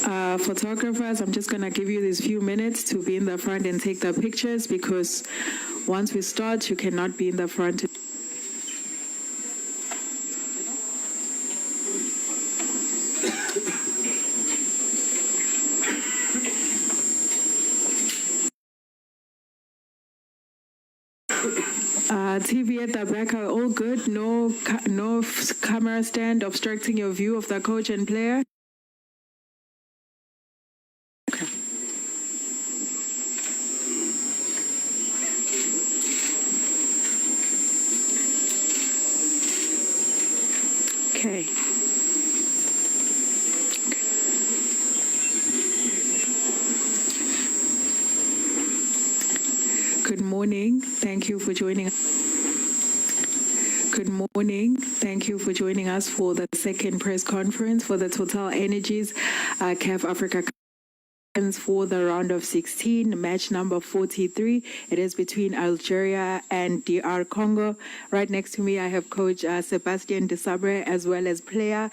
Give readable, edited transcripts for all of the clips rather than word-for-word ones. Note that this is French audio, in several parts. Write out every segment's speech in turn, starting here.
Photographers, I'm just going to give you these few minutes to be in the front and take the pictures, because once we start, you cannot be in the front. TV at the back are all good. No camera stand obstructing your view of the coach and player. Okay. Good morning. Thank you for joining us. Good morning. Thank you for joining us for the second press conference for the Total Energies CAF Africa for the round of 16, match number 43. It is between Algeria and DR Congo. Right next to me, I have Coach Sebastian Desabre, as well as player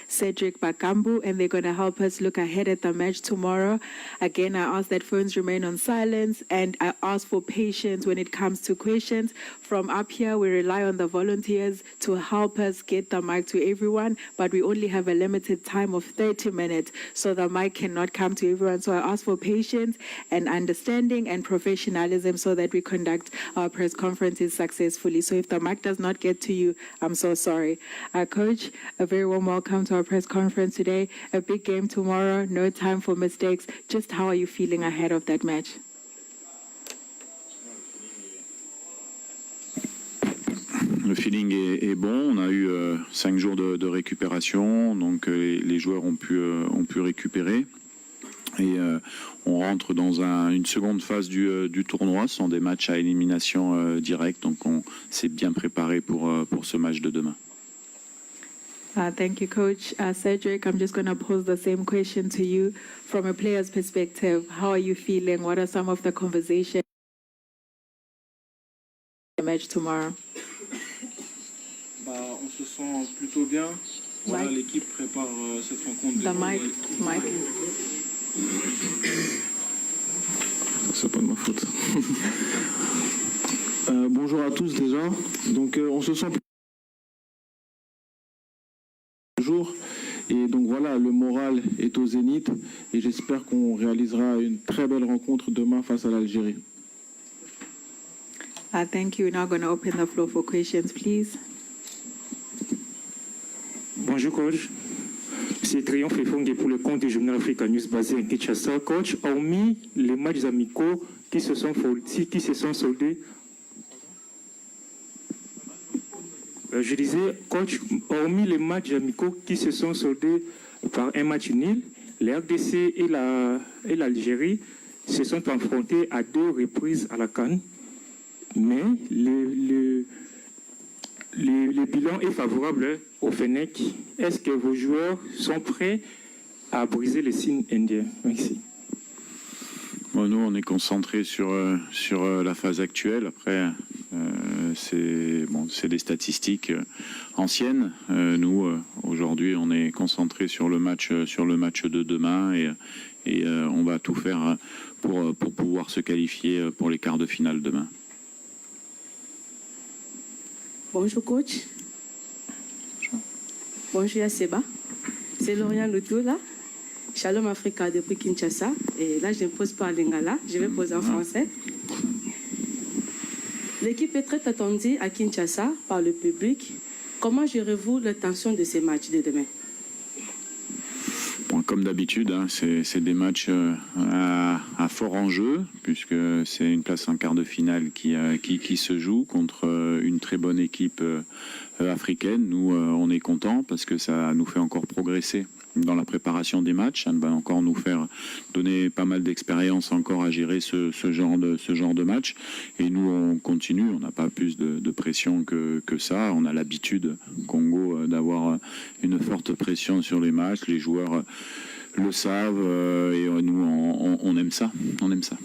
Cedric Bakambu, and they're going to help us look ahead at the match tomorrow. Again, I ask that phones remain on silence, and I ask for patience when it comes to questions. From up here, we rely on the volunteers to help us get the mic to everyone, but we only have a limited time of 30 minutes, so the mic cannot come to everyone. So I ask for patience and understanding and professionalism so that we conduct our press conferences successfully. So if the mic does not get to you, I'm so sorry. Coach, a very warm welcome to our press conference today. A big game tomorrow, no time for mistakes. Just how are you feeling ahead of that match? Le feeling est bon. On a eu 5 jours de récupération, donc les joueurs ont pu récupérer. Et on rentre dans une seconde phase du tournoi. Ce sont des matchs à élimination directe, donc on s'est bien préparé pour ce match de demain. Thank you, Coach. Cedric, I'm just going to pose the same question to you. From a player's perspective, how are you feeling? What are some of the conversations the match tomorrow? On se sent plutôt bien. Voilà, l'équipe prépare cette rencontre. The mic. C'est pas de ma faute. Bonjour à tous déjà. Donc on se sent jour et donc voilà, le moral est au zénith et j'espère qu'on réalisera une très belle rencontre demain face à l'Algérie. Thank you. Now going to open the floor for questions, please. Bonjour coach. C'est Triomphe Fongue pour le compte du journal Africa News basé à Kinshasa. Coach, hormis les matchs amicaux qui se sont soldés, je disais, coach, hormis les matchs amicaux qui se sont soldés par un match nul, les RDC et l'Algérie se sont affrontés à 2 reprises à la CAN, mais le bilan est favorable au Fennec. Est-ce que vos joueurs sont prêts à briser les signes indiens? Merci. Bon, nous, on est concentré sur la phase actuelle. Après, c'est des statistiques anciennes. Nous, aujourd'hui, on est concentré sur le match de demain et on va tout faire pour pouvoir se qualifier pour les quarts de finale demain. Bonjour coach. Bonjour Yaseba. C'est Lauriane Loutou là. Shalom Africa depuis Kinshasa. Et là je ne pose pas en lingala, je vais poser en français. L'équipe est très attendue à Kinshasa par le public. Comment gérez-vous la tension de ces matchs de demain? Bon, comme d'habitude, hein, c'est des matchs à fort enjeu, puisque c'est une place en quart de finale qui se joue contre une très bonne équipe africaine. Nous, on est contents parce que ça nous fait encore progresser dans la préparation des matchs. Ça va encore nous faire donner pas mal d'expérience encore à gérer ce genre de match. Et nous, on continue. On n'a pas plus de pression que ça. On a l'habitude, Congo, d'avoir une forte pression sur les matchs. Les joueurs le savent et nous, on aime ça. On aime ça.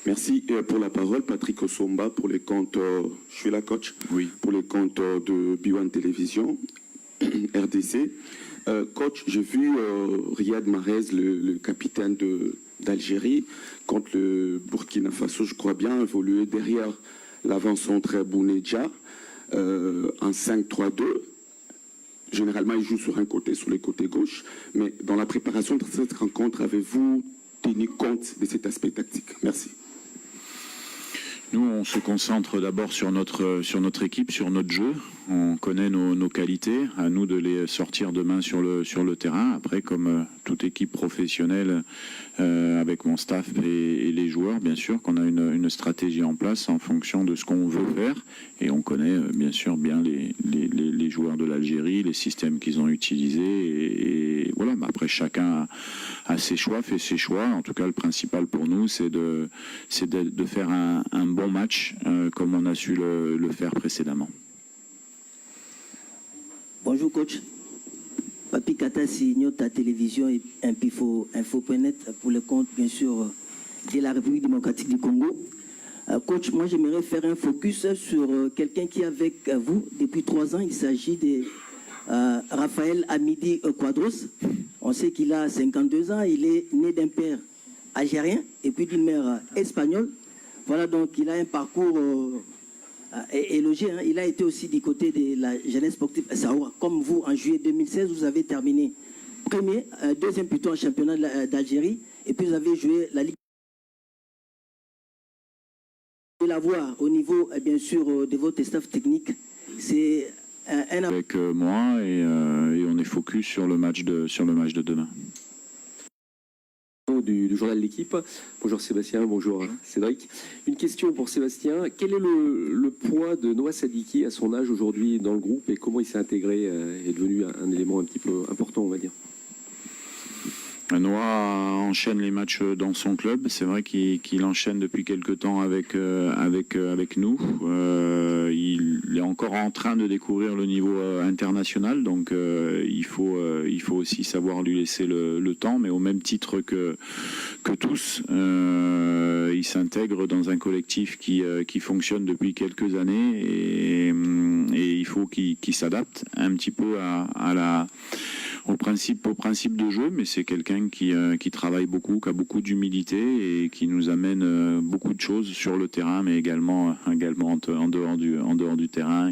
Merci. Et pour la parole, Patrick Osomba, pour les comptes, je suis là, coach, oui. Pour les comptes de B1 Télévision. RDC. Coach, j'ai vu Riyad Mahrez, le capitaine d'Algérie, contre le Burkina Faso, je crois bien, évoluer derrière l'avant-centre Bounedja, en 5-3-2. Généralement, il joue sur un côté, sur les côtés gauche. Mais dans la préparation de cette rencontre, avez-vous tenu compte de cet aspect tactique? Merci. Nous, on se concentre d'abord sur notre équipe, sur notre jeu. On connaît nos qualités. À nous de les sortir demain sur le terrain. Après, comme toute équipe professionnelle, avec mon staff et les joueurs, bien sûr, qu'on a une stratégie en place en fonction de ce qu'on veut faire. Et on connaît bien sûr bien les joueurs de l'Algérie, les systèmes qu'ils ont utilisés. Et voilà. Après, chacun a ses choix, fait ses choix. En tout cas, le principal pour nous, c'est de faire un bon match comme on a su le faire précédemment. Bonjour coach. Papi Katasi, Nyota Télévision et Info.net pour le compte bien sûr de la République démocratique du Congo. Coach, moi j'aimerais faire un focus sur quelqu'un qui est avec vous depuis 3 ans. Il s'agit de Raphaël Hamidi Quadros. On sait qu'il a 52 ans. Il est né d'un père algérien et puis d'une mère espagnole. Voilà, donc il a un parcours élogieux. Hein. Il a été aussi du côté de la jeunesse sportive Saoura. Comme vous, en juillet 2016, vous avez terminé deuxième plutôt en championnat d'Algérie. Et puis vous avez joué la Ligue. De la voir au niveau, bien sûr, de votre staff technique, c'est un... Avec moi et on est focus sur le match de demain. Du journal de l'équipe. Bonjour Sébastien, bonjour Cédric. Une question pour Sébastien. Quel est le poids de Noah Sadiki à son âge aujourd'hui dans le groupe et comment il s'est intégré et est devenu un élément un petit peu important, on va dire? Noah enchaîne les matchs dans son club. C'est vrai qu'il enchaîne depuis quelque temps avec nous. Il est encore en train de découvrir le niveau international, donc il faut aussi savoir lui laisser le temps. Mais au même titre que tous, il s'intègre dans un collectif qui fonctionne depuis quelques années et il faut qu'il s'adapte un petit peu au principe de jeu, mais c'est quelqu'un qui travaille beaucoup, qui a beaucoup d'humilité et qui nous amène beaucoup de choses sur le terrain, mais également en dehors du terrain.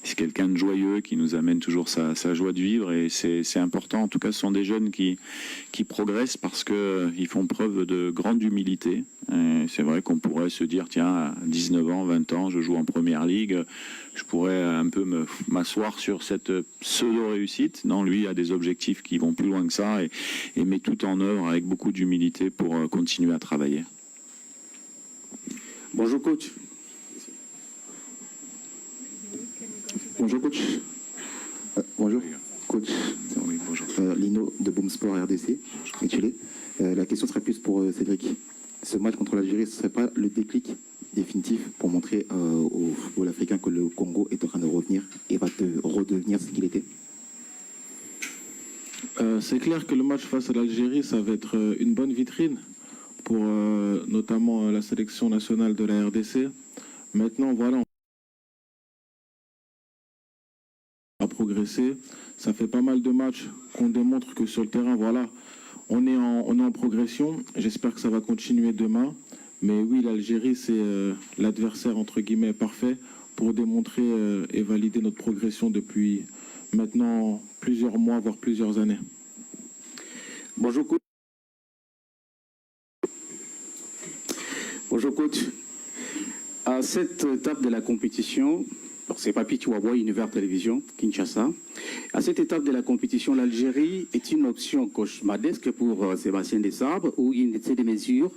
C'est quelqu'un de joyeux qui nous amène toujours sa joie de vivre et c'est important. En tout cas, ce sont des jeunes qui progressent parce qu'ils font preuve de grande humilité. C'est vrai qu'on pourrait se dire, tiens, à 19 ans, 20 ans, je joue en première ligue, je pourrais un peu m'asseoir sur cette pseudo-réussite. Non, lui a des objectifs qui vont plus loin que ça et met tout en œuvre avec beaucoup d'humilité pour continuer à travailler. Bonjour coach. Bonjour coach. Bonjour coach. Oui, bonjour. Lino de Boom Sport RDC. La question serait plus pour Cédric. Ce match contre l'Algérie, ce ne serait pas le déclic définitif pour montrer au football africain que le Congo est en train de revenir et va redevenir ce qu'il était? C'est clair que le match face à l'Algérie, ça va être une bonne vitrine pour notamment la sélection nationale de la RDC. Maintenant, voilà, on a progressé. Ça fait pas mal de matchs qu'on démontre que sur le terrain, voilà, on est en progression. J'espère que ça va continuer demain. Mais oui, l'Algérie, c'est l'adversaire, entre guillemets, parfait pour démontrer et valider notre progression depuis maintenant plusieurs mois, voire plusieurs années. Bonjour coach. Bonjour coach. À cette étape de la compétition, c'est Papi Chihuahua, Univers Télévision, Kinshasa. À cette étape de la compétition, l'Algérie est une option cauchemardesque pour Sébastien Desabre ou une des mesures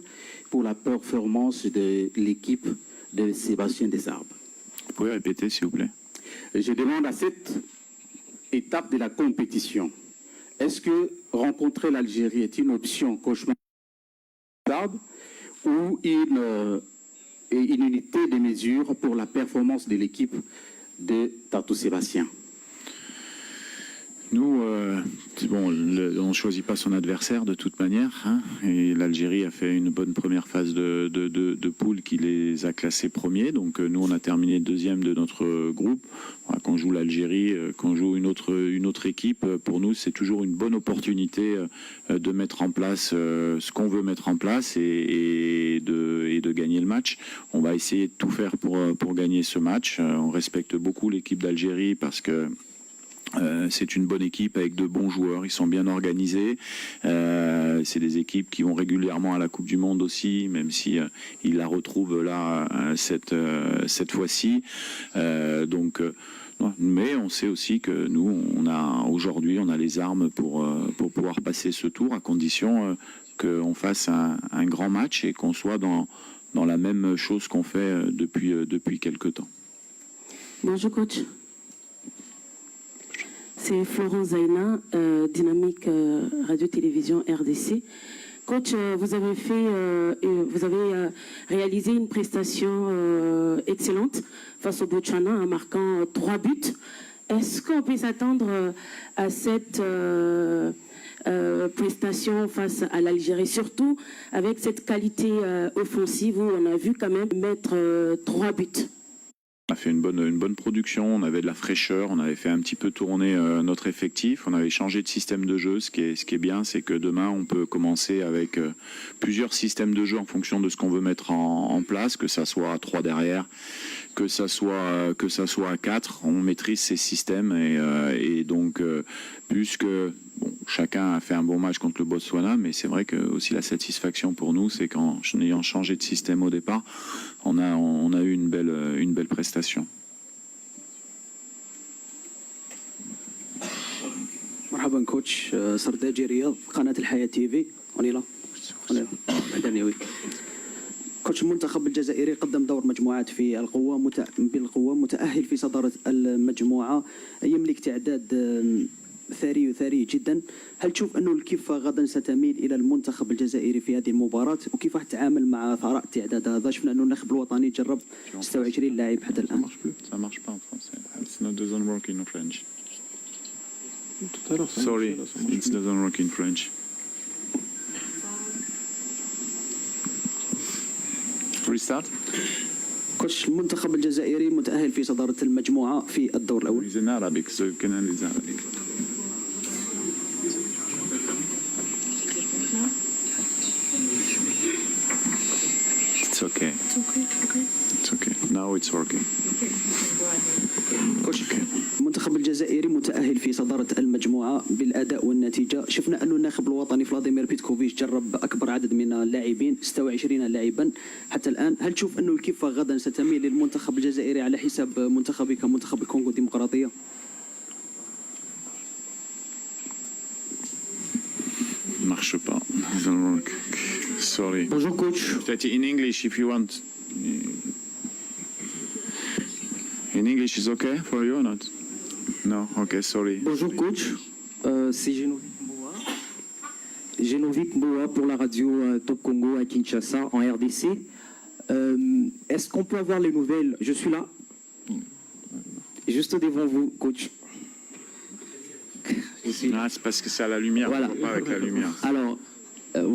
pour la performance de l'équipe de Sébastien Desabre. Vous pouvez répéter, s'il vous plaît? Je demande à cette étape de la compétition, est-ce que rencontrer l'Algérie est une option cauchemardesque ou une unité de mesure pour la performance de l'équipe de Tatou Sébastien? Nous, Bon, on ne choisit pas son adversaire de toute manière, hein, et l'Algérie a fait une bonne première phase de poule qui les a classés premiers. Donc nous, on a terminé deuxième de notre groupe. Voilà, quand on joue l'Algérie, quand on joue une autre équipe, pour nous, c'est toujours une bonne opportunité de mettre en place ce qu'on veut mettre en place et de gagner le match. On va essayer de tout faire pour gagner ce match. On respecte beaucoup l'équipe d'Algérie parce que c'est une bonne équipe avec de bons joueurs, ils sont bien organisés. C'est des équipes qui vont régulièrement à la Coupe du Monde aussi, même si ils la retrouvent là cette fois-ci. Mais on sait aussi que nous, aujourd'hui, on a les armes pour pouvoir passer ce tour, à condition qu'on fasse un grand match et qu'on soit dans la même chose qu'on fait depuis quelques temps. Bonjour coach. C'est Florence Zaina, Dynamique Radio-Télévision RDC. Coach, vous avez réalisé une prestation excellente face au Botswana en marquant 3 buts. Est-ce qu'on peut s'attendre à cette prestation face à l'Algérie, surtout avec cette qualité offensive où on a vu quand même mettre 3 buts? On a fait une bonne production, on avait de la fraîcheur, on avait fait un petit peu tourner notre effectif, on avait changé de système de jeu. Ce qui est bien, c'est que demain, on peut commencer avec plusieurs systèmes de jeu en fonction de ce qu'on veut mettre en place, que ça soit à 3 derrière, que ça soit à 4. On maîtrise ces systèmes et donc, puisque chacun a fait un bon match contre le Botswana, mais c'est vrai que aussi la satisfaction pour nous, c'est qu'en ayant changé de système au départ, on a eu une belle prestation. مرحبا كوتش سرداجي رياض قناة الحياة تي في كوتش المنتخب الجزائري قدم دور مجموعات في بالقوة متأهل في صدارة المجموعة، يملك تعداد ثري جدا. هل تشوف أنه الكفة غدا ستميل إلى المنتخب الجزائري في هذه المباراة، وكيف راح تتعامل مع ثراء التعداد هذا؟ شفنا أنه النخب الوطني جرب 26 لاعب حتى الآن. Ça marche pas en français. It doesn't work in French. Sorry, it doesn't work in French. Restart. كوتش المنتخب الجزائري متأهل في صدارة المجموعة في الدور الأول. It's in Arabic, so you can analyze Arabic. It's okay. It's okay. Now it's working. كوتش المنتخب الجزائري متأهل في صدارة المجموعة بالأداء والنتيجة. شفنا أن الناخب الوطني فلاديمير بيتكوفيتش جرب أكبر عدد من اللاعبين 26 لاعبا حتى الآن. هل تشوف أن الكفة غدا ستميل للمنتخب الجزائري على حساب منتخبك منتخب الكونغو الديمقراطية؟ Marche pas. Doesn't work. Sorry. Bonjour coach. Peut-être in English if you want. In English is okay for you or not? No, okay, sorry. Bonjour coach, c'est Génovic Mboa pour la radio Top Congo à Kinshasa en RDC. Est-ce qu'on peut avoir les nouvelles? Je suis là, juste devant vous, coach. Ah, c'est parce que c'est à la lumière, voilà. Pas avec la lumière. Alors,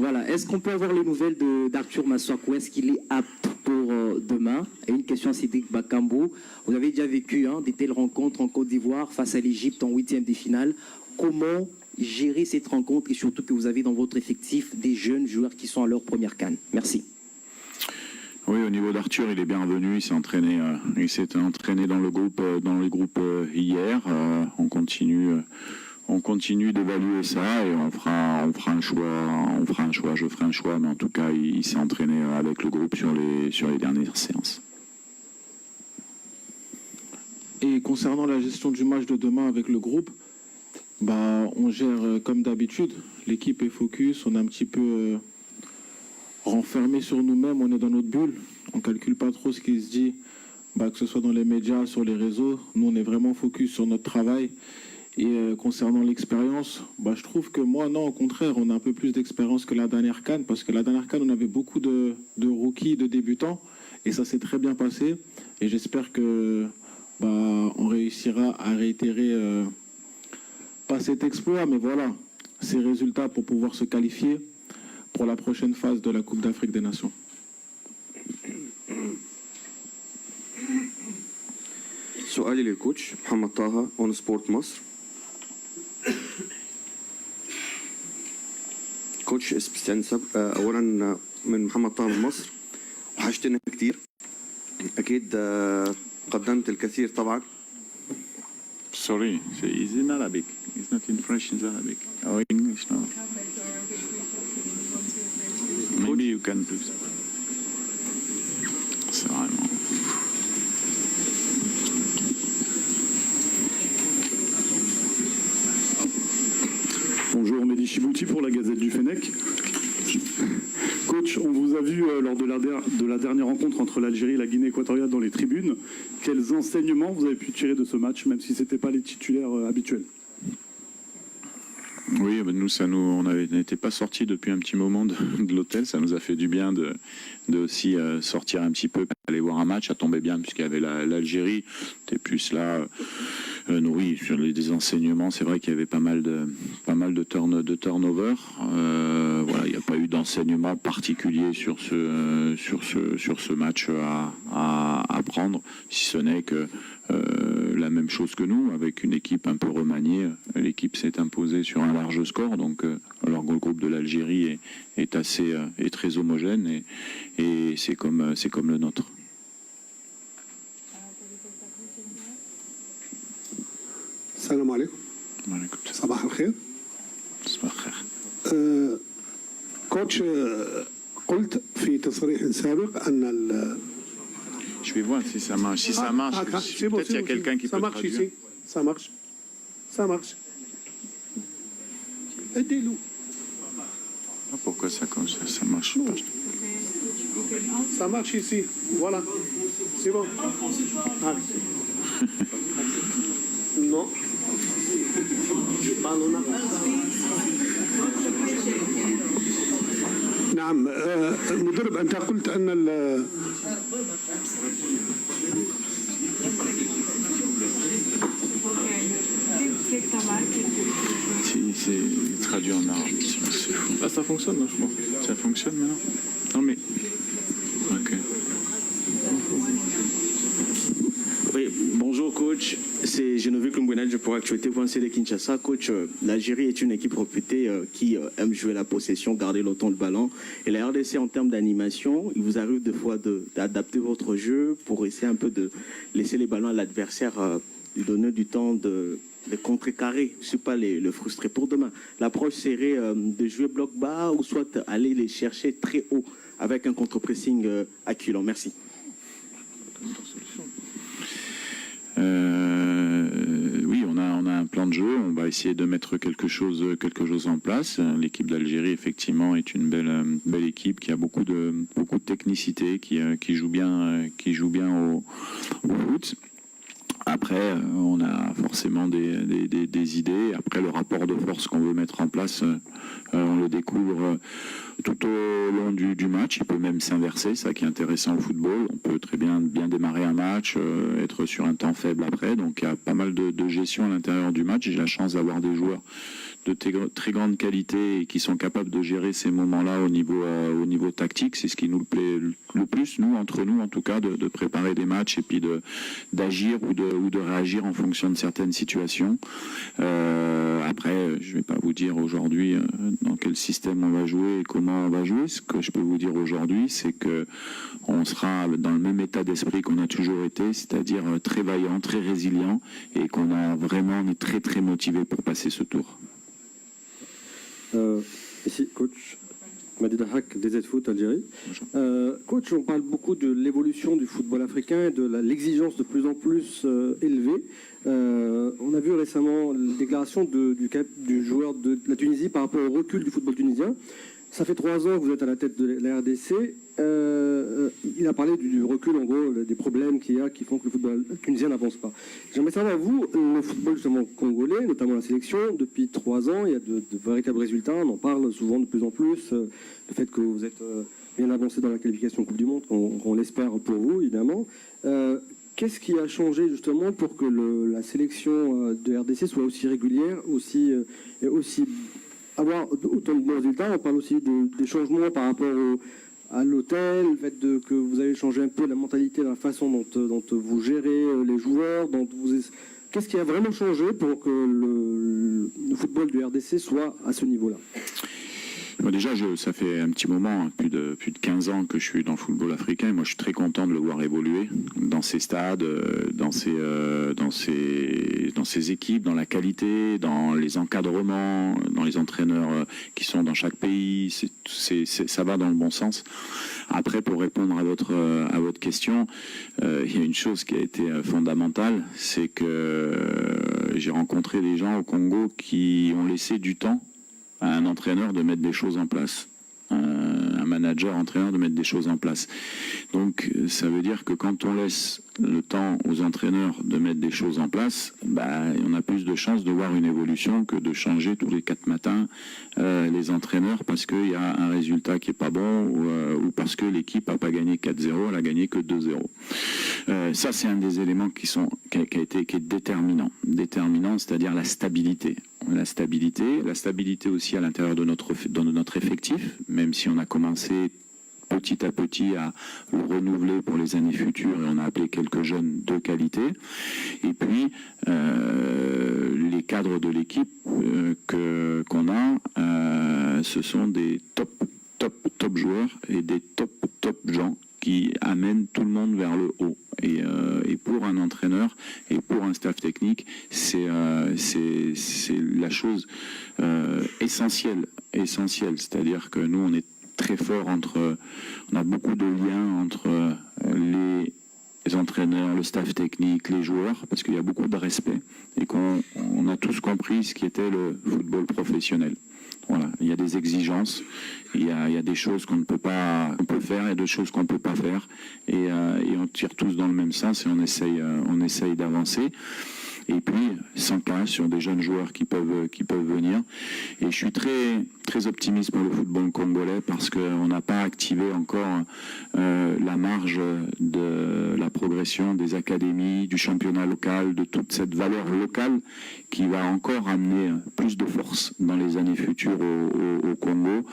voilà, est-ce qu'on peut avoir les nouvelles d'Arthur Massakou? Est-ce qu'il est apte pour demain? Et une question à Cédric Bakambu. Vous avez déjà vécu des telles rencontres en Côte d'Ivoire face à l'Égypte en 8e de finale. Comment gérer cette rencontre et surtout que vous avez dans votre effectif des jeunes joueurs qui sont à leur première CAN? Merci. Oui, au niveau d'Arthur, il est bienvenu. Il s'est entraîné dans le groupe hier. On continue d'évaluer ça et on fera un choix. Je ferai un choix, mais en tout cas, il s'est entraîné avec le groupe sur les dernières séances. Et concernant la gestion du match de demain avec le groupe, on gère comme d'habitude. L'équipe est focus, on est un petit peu renfermé sur nous-mêmes, on est dans notre bulle. On ne calcule pas trop ce qui se dit, que ce soit dans les médias, sur les réseaux. Nous, on est vraiment focus sur notre travail. Et concernant l'expérience, je trouve que moi, non, au contraire, on a un peu plus d'expérience que la dernière CAN, parce que la dernière CAN, on avait beaucoup de rookies, de débutants, et ça s'est très bien passé. Et j'espère que on réussira à réitérer pas cet exploit, mais voilà, ces résultats pour pouvoir se qualifier pour la prochaine phase de la Coupe d'Afrique des Nations. سؤالي للكوتش محمد طه اون سبورت مصر. كوتش استنسب اولا من محمد طه من مصر، وحشتنا كتير اكيد، قدمت الكثير طبعا. Sorry, it's in Arabic. It's not in French, it's Arabic. Or English, no. Maybe you can do ça. C'est vraiment... Bonjour, Mehdi Chibouti pour la Gazette du Fennec. Coach, on vous a vu lors de la dernière rencontre entre l'Algérie et la Guinée équatoriale dans les tribunes. Quels enseignements vous avez pu tirer de ce match, même si ce n'était pas les titulaires habituels? Oui, nous, on n'était pas sortis depuis un petit moment de l'hôtel. Ça nous a fait du bien de aussi sortir un petit peu, aller voir un match. Ça tombait bien puisqu'il y avait l'Algérie. C'était plus là. Oui, sur des enseignements, c'est vrai qu'il y avait pas mal de turnover. Voilà, il n'y a pas eu d'enseignement particulier sur ce match à prendre, si ce n'est que la même chose que nous, avec une équipe un peu remaniée. L'équipe s'est imposée sur un large score, donc alors que le groupe de l'Algérie est très homogène et c'est comme le nôtre. السلام عليكم. وعليكم صباح الخير. صباح الخير. كوتش، قلت في تصريح سابق أن Je vais voir si ça marche. Si ça marche, peut-être qu'il y a quelqu'un qui peut traduire. Ici. Ça marche. Ça marche. Aidez-le. Pourquoi ça marche pas? Ça marche ici. Voilà. C'est bon. Ah. Non. Je parle en arabe. نعم مدرب، أنت قلت أن C'est traduit en arabe. Là, ça fonctionne, je crois. Ça fonctionne maintenant? Non mais... Ok. Oui, bonjour coach, c'est Geneviève Lumbouenadje pour Actualité.c de Kinshasa. Coach, l'Algérie est une équipe réputée qui aime jouer la possession, garder longtemps le ballon. Et la RDC, en termes d'animation, il vous arrive des fois d'adapter votre jeu pour essayer un peu de laisser les ballons à l'adversaire, lui donner du temps de contrecarrer, je ne sais pas, le frustrer. Pour demain, l'approche serait de jouer bloc bas ou soit aller les chercher très haut avec un contre-pressing acculant. Merci. Oui, on a un plan de jeu. On va essayer de mettre quelque chose en place. L'équipe d'Algérie, effectivement, est une belle équipe qui a beaucoup de technicité, qui joue bien au foot. Après, on a forcément des idées. Après, le rapport de force qu'on veut mettre en place, on le découvre tout au long du match. Il peut même s'inverser, ça qui est intéressant au football. On peut très bien démarrer un match, être sur un temps faible après. Donc, il y a pas mal de gestion à l'intérieur du match. J'ai la chance d'avoir des joueurs de très grande qualité et qui sont capables de gérer ces moments-là au niveau tactique. C'est ce qui nous plaît le plus, nous, entre nous en tout cas, de préparer des matchs et puis d'agir ou de réagir en fonction de certaines situations. Après, je ne vais pas vous dire aujourd'hui dans quel système on va jouer et comment on va jouer. Ce que je peux vous dire aujourd'hui, c'est que on sera dans le même état d'esprit qu'on a toujours été, c'est-à-dire très vaillant, très résilient et on est très très motivé pour passer ce tour. Ici, coach Madi Dahak, DZ Foot Algérie. Coach, on parle beaucoup de l'évolution du football africain et de l'exigence de plus en plus élevée. On a vu récemment la déclaration du joueur de la Tunisie par rapport au recul du football tunisien. Ça fait 3 ans que vous êtes à la tête de la RDC. Il a parlé du recul, en gros, des problèmes qu'il y a qui font que le football tunisien n'avance pas. J'aimerais savoir, vous, le football justement congolais, notamment la sélection, depuis 3 ans, il y a de véritables résultats. On en parle souvent de plus en plus. Le fait que vous êtes bien avancé dans la qualification Coupe du Monde, on l'espère pour vous, évidemment. qu'est-ce qui a changé justement pour que la sélection de RDC soit aussi régulière, et aussi avoir autant de bons résultats? On parle aussi des changements par rapport à l'hôtel, le fait que vous avez changé un peu la mentalité, la façon dont vous gérez les joueurs, qu'est-ce qui a vraiment changé pour que le football du RDC soit à ce niveau-là? Bon, déjà, ça fait un petit moment, plus de 15 ans que je suis dans le football africain. Moi, je suis très content de le voir évoluer dans ces stades, dans ces équipes, dans la qualité, dans les encadrements, dans les entraîneurs qui sont dans chaque pays. Ça va dans le bon sens. Après, pour répondre à votre question, il y a une chose qui a été fondamentale, c'est que j'ai rencontré des gens au Congo qui ont laissé du temps à un entraîneur de mettre des choses en place, un manager, entraîneur de mettre des choses en place. Donc ça veut dire que quand on laisse le temps aux entraîneurs de mettre des choses en place, on a plus de chances de voir une évolution que de changer tous les 4 matins les entraîneurs parce qu'il y a un résultat qui est pas bon ou parce que l'équipe n'a pas gagné 4-0, elle a gagné que 2-0. Ça c'est un des éléments qui est déterminant, c'est-à-dire la stabilité. La stabilité aussi à l'intérieur de notre effectif, même si on a commencé petit à petit à le renouveler pour les années futures et on a appelé quelques jeunes de qualité. Et puis les cadres de l'équipe qu'on a, ce sont des top joueurs et des top gens qui amènent tout le monde vers le haut. Et pour un entraîneur et pour un staff technique, c'est la chose essentielle. C'est-à-dire que nous, on est très fort on a beaucoup de liens entre les entraîneurs, le staff technique, les joueurs, parce qu'il y a beaucoup de respect et qu'on a tous compris ce qui était le football professionnel. Voilà, il y a des exigences, il y a des choses qu'on peut faire, et d'autres choses qu'on ne peut pas faire, et on tire tous dans le même sens et on essaye d'avancer. Et puis, sans cas sur des jeunes joueurs qui peuvent venir. Et je suis très, très optimiste pour le football congolais parce qu'on n'a pas activé encore la marge de la progression des académies, du championnat local, de toute cette valeur locale qui va encore amener plus de force dans les années futures au Congo.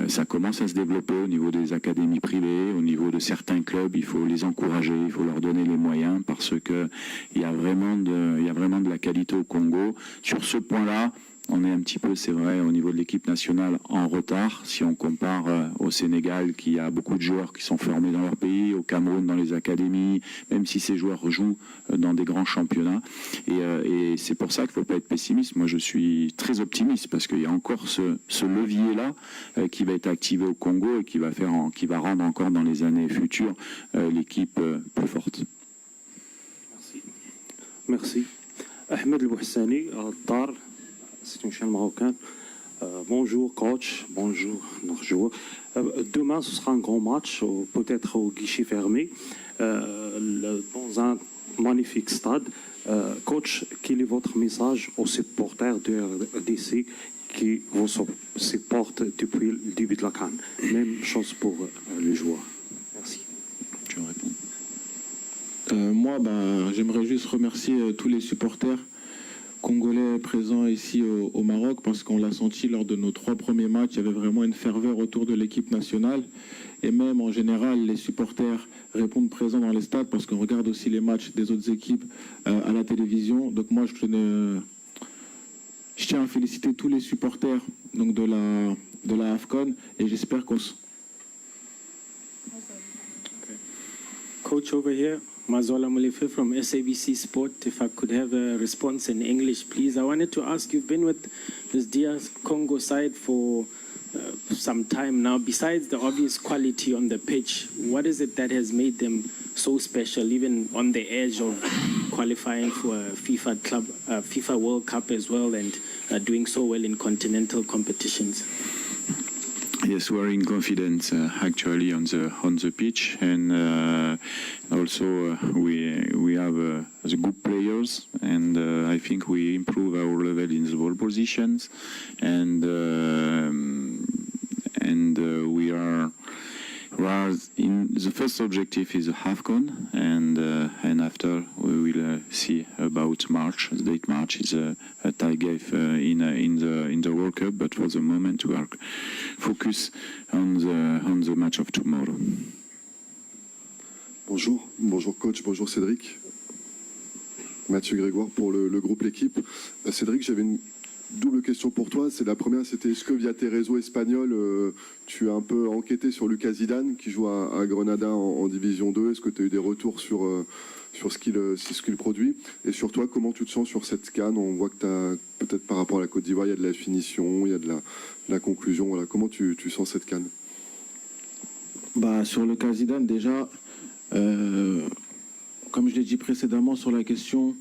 Ça commence à se développer au niveau des académies privées, au niveau de certains clubs. Il faut les encourager, il faut leur donner les moyens parce que il y a vraiment de la qualité au Congo. Sur ce point-là, on est un petit peu, c'est vrai, au niveau de l'équipe nationale en retard. Si on compare au Sénégal, qui a beaucoup de joueurs qui sont formés dans leur pays, au Cameroun dans les académies, même si ces joueurs jouent dans des grands championnats. Et c'est pour ça qu'il ne faut pas être pessimiste. Moi, je suis très optimiste parce qu'il y a encore ce levier-là qui va être activé au Congo et qui va rendre encore dans les années futures l'équipe plus forte. Merci. Ahmed El Bouhassani, Tar, c'est une chaîne marocaine. Bonjour coach, bonjour nos joueurs. Demain, ce sera un grand match, peut-être au guichet fermé, dans un magnifique stade. Coach, quel est votre message aux supporters de RDC qui vous supportent depuis le début de la CAN? Même chose pour les joueurs. Merci. Tu veux répondre? Moi, j'aimerais juste remercier tous les supporters congolais présents ici au Maroc parce qu'on l'a senti lors de nos 3 premiers matchs. Il y avait vraiment une ferveur autour de l'équipe nationale et même en général, les supporters répondent présents dans les stades parce qu'on regarde aussi les matchs des autres équipes à la télévision. Donc moi, je tiens à féliciter tous les supporters donc de la AFCON et j'espère qu'on se... Coach over here. Mazola Mulefe from SABC Sport. If I could have a response in English, please. I wanted to ask, you've been with this DR Congo side for some time now. Besides the obvious quality on the pitch, what is it that has made them so special, even on the edge of qualifying for a FIFA World Cup as well, and doing so well in continental competitions? Yes, we're in confidence actually on the pitch, and also we have the good players, and I think we improve our level in the ball positions, and we are the first objective is AFCON, and after we will see about March. The date March is a target in the World Cup, but for the moment we are focused on the match of tomorrow. Bonjour coach, bonjour Cédric. Mathieu Grégoire pour le groupe L'équipe. Cédric, j'avais une double question pour toi. C'est la première, c'était est-ce que via tes réseaux espagnols, tu as un peu enquêté sur Lucas Zidane qui joue à Grenada en Division 2. Est-ce que tu as eu des retours sur ce qu'il produit? Et sur toi, comment tu te sens sur cette CAN? On voit que tu as, peut-être par rapport à la Côte d'Ivoire, il y a de la finition, il y a de la conclusion. Voilà. Comment tu sens cette CAN? Sur Lucas Zidane, déjà, comme je l'ai dit précédemment sur la question,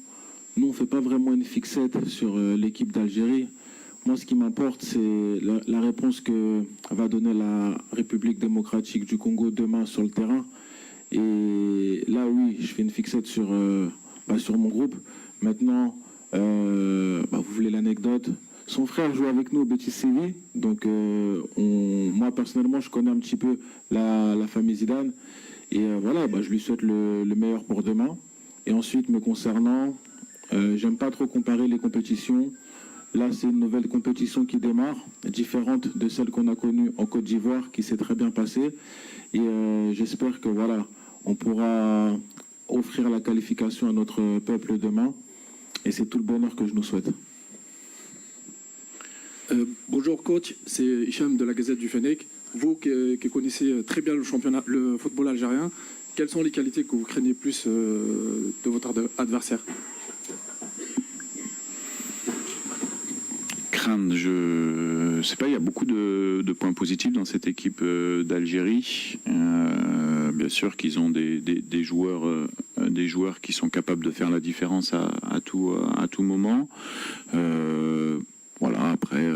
nous, on ne fait pas vraiment une fixette sur l'équipe d'Algérie. Moi, ce qui m'importe, c'est la réponse que va donner la République démocratique du Congo demain sur le terrain. Et là, oui, je fais une fixette sur mon groupe. Maintenant, vous voulez l'anecdote. Son frère joue avec nous au Betis Séville. Donc, moi, personnellement, je connais un petit peu la famille Zidane. Et je lui souhaite le meilleur pour demain. Et ensuite, me concernant, j'aime pas trop comparer les compétitions. Là, c'est une nouvelle compétition qui démarre, différente de celle qu'on a connue en Côte d'Ivoire, qui s'est très bien passée. Et j'espère que on pourra offrir la qualification à notre peuple demain. Et c'est tout le bonheur que je nous souhaite. Bonjour coach, c'est Hicham de la Gazette du Fennec. Vous qui connaissez très bien le football algérien, quelles sont les qualités que vous craignez plus de votre adversaire? Craindre, je sais pas, il y a beaucoup de points positifs dans cette équipe d'Algérie. Bien sûr qu'ils ont des joueurs qui sont capables de faire la différence à tout moment. Après,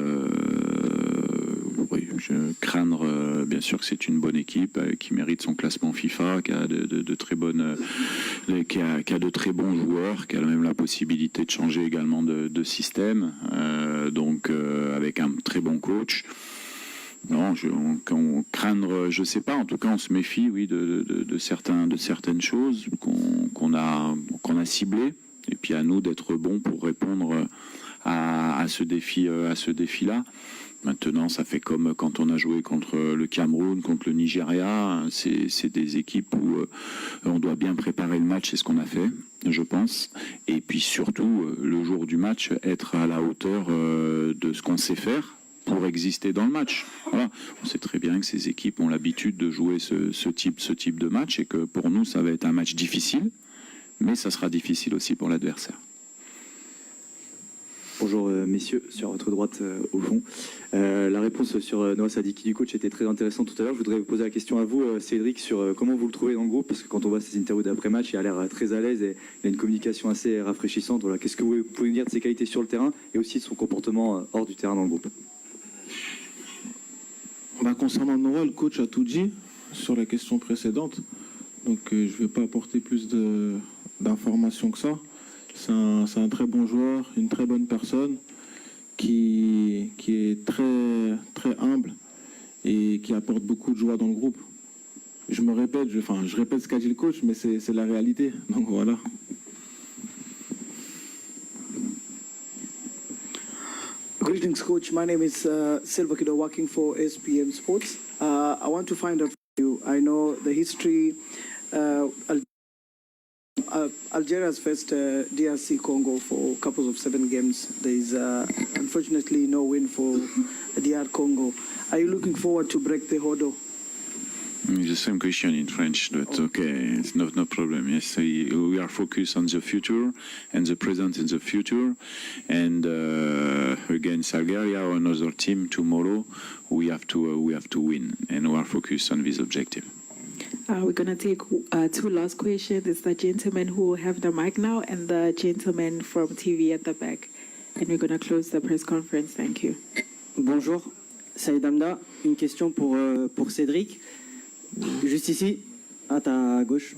je craindre bien sûr que c'est une bonne équipe qui mérite son classement FIFA, qui a de très bonnes, qui a de très bons joueurs, qui a même la possibilité de changer également de système, avec un très bon coach. Non, on craindre, je sais pas. En tout cas, on se méfie, oui, de certaines choses qu'on a ciblées. Et puis à nous d'être bons pour répondre à ce défi-là. Maintenant, ça fait comme quand on a joué contre le Cameroun, contre le Nigeria. C'est des équipes où on doit bien préparer le match, c'est ce qu'on a fait, je pense. Et puis surtout, le jour du match, être à la hauteur de ce qu'on sait faire pour exister dans le match. Voilà. On sait très bien que ces équipes ont l'habitude de jouer ce type de match et que pour nous, ça va être un match difficile, mais ça sera difficile aussi pour l'adversaire. Bonjour messieurs, sur votre droite au fond. La réponse sur Noah Sadiki du coach était très intéressante tout à l'heure. Je voudrais vous poser la question à vous, Cédric, sur comment vous le trouvez dans le groupe, parce que quand on voit ces interviews d'après-match, il a l'air très à l'aise et il a une communication assez rafraîchissante. Voilà. Qu'est-ce que vous pouvez nous dire de ses qualités sur le terrain et aussi de son comportement hors du terrain dans le groupe? Concernant Noah, le coach a tout dit sur la question précédente. Donc je ne vais pas apporter plus d'informations que ça. C'est un très bon joueur, une très bonne personne qui est très, très humble et qui apporte beaucoup de joie dans le groupe. Je me répète, je répète ce qu'a dit le coach, mais c'est la réalité. Donc voilà. Greetings, coach. My name is Silva Kido, working for SPM Sports. I want to find out from you. I know the history. Algeria has faced DRC Congo for a couple of 7 games. There is unfortunately no win for DR Congo. Are you looking forward to break the hurdle? The same question in French, but okay, it's no problem. Yes, we are focused on the future and the present in the future. And against Algeria or another team tomorrow, we have to win, and we are focused on this objective. We're going to take 2 last questions. It's the gentleman who will have the mic now and the gentleman from TV at the back. And we're going to close the press conference. Thank you. Bonjour, Saïd Amda. Une question pour Cédric. Juste ici, à ta gauche.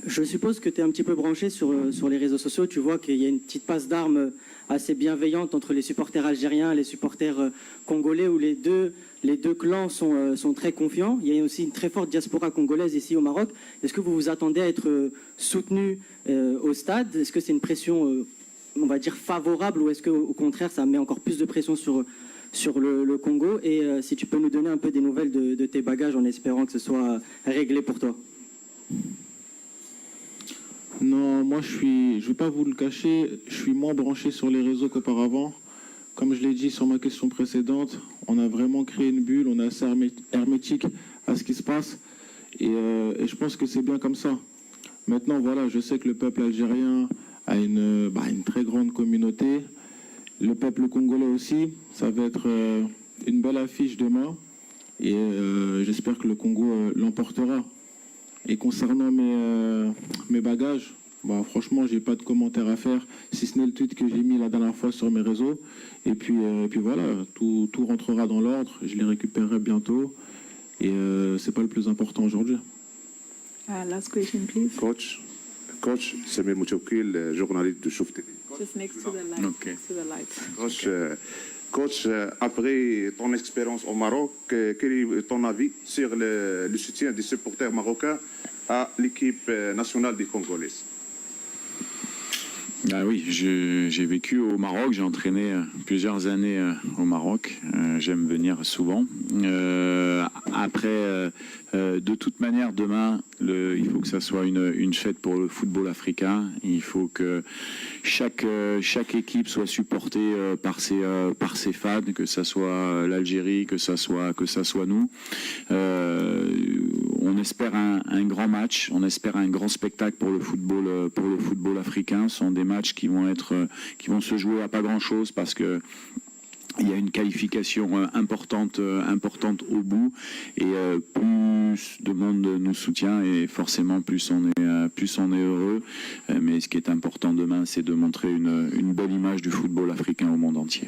Je suppose que tu es un petit peu branché sur les réseaux sociaux. Tu vois qu'il y a une petite passe d'armes assez bienveillante entre les supporters algériens et les supporters congolais, où les deux clans sont très confiants. Il y a aussi une très forte diaspora congolaise ici au Maroc. Est-ce que vous vous attendez à être soutenu au stade? Est-ce que c'est une pression, on va dire, favorable, ou est-ce qu'au contraire, ça met encore plus de pression sur le Congo? Et si tu peux nous donner un peu des nouvelles de tes bagages, en espérant que ce soit réglé pour toi. Non, moi je ne vais pas vous le cacher, je suis moins branché sur les réseaux qu'auparavant. Comme je l'ai dit sur ma question précédente, on a vraiment créé une bulle, on est assez hermétique à ce qui se passe. Et je pense que c'est bien comme ça. Maintenant, voilà, je sais que le peuple algérien a une très grande communauté. Le peuple congolais aussi, ça va être une belle affiche demain. Et j'espère que le Congo l'emportera. Et concernant mes bagages, franchement, j'ai pas de commentaires à faire, si ce n'est le tweet que j'ai mis la dernière fois sur mes réseaux. Et puis voilà, tout rentrera dans l'ordre, je les récupérerai bientôt. Et c'est pas le plus important aujourd'hui. Last question, please. Coach, Samir Moutchoukil, journaliste de Chouf TV. Just next to the light. Okay. To the lights. Coach, après ton expérience au Maroc, quel est ton avis sur le soutien des supporters marocains à l'équipe nationale des Congolais? Ah oui, j'ai vécu au Maroc, j'ai entraîné plusieurs années au Maroc, j'aime venir souvent. Après, de toute manière, demain, il faut que ça soit une fête pour le football africain. Il faut que chaque équipe soit supportée par ses fans, que ça soit l'Algérie, que ça soit nous. On espère un grand match, on espère un grand spectacle pour le football africain. Ce sont des matchs qui vont se jouer à pas grand-chose parce que il y a une qualification importante au bout, et plus de monde nous soutient et forcément plus on est heureux. Mais ce qui est important demain, c'est de montrer une belle image du football africain au monde entier.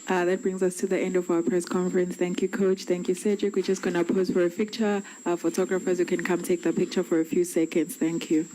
That brings us to the end of our press conference. Thank you, Coach. Thank you, Cedric. We're just going to pose for a picture. Photographers, you can come take the picture for a few seconds. Thank you.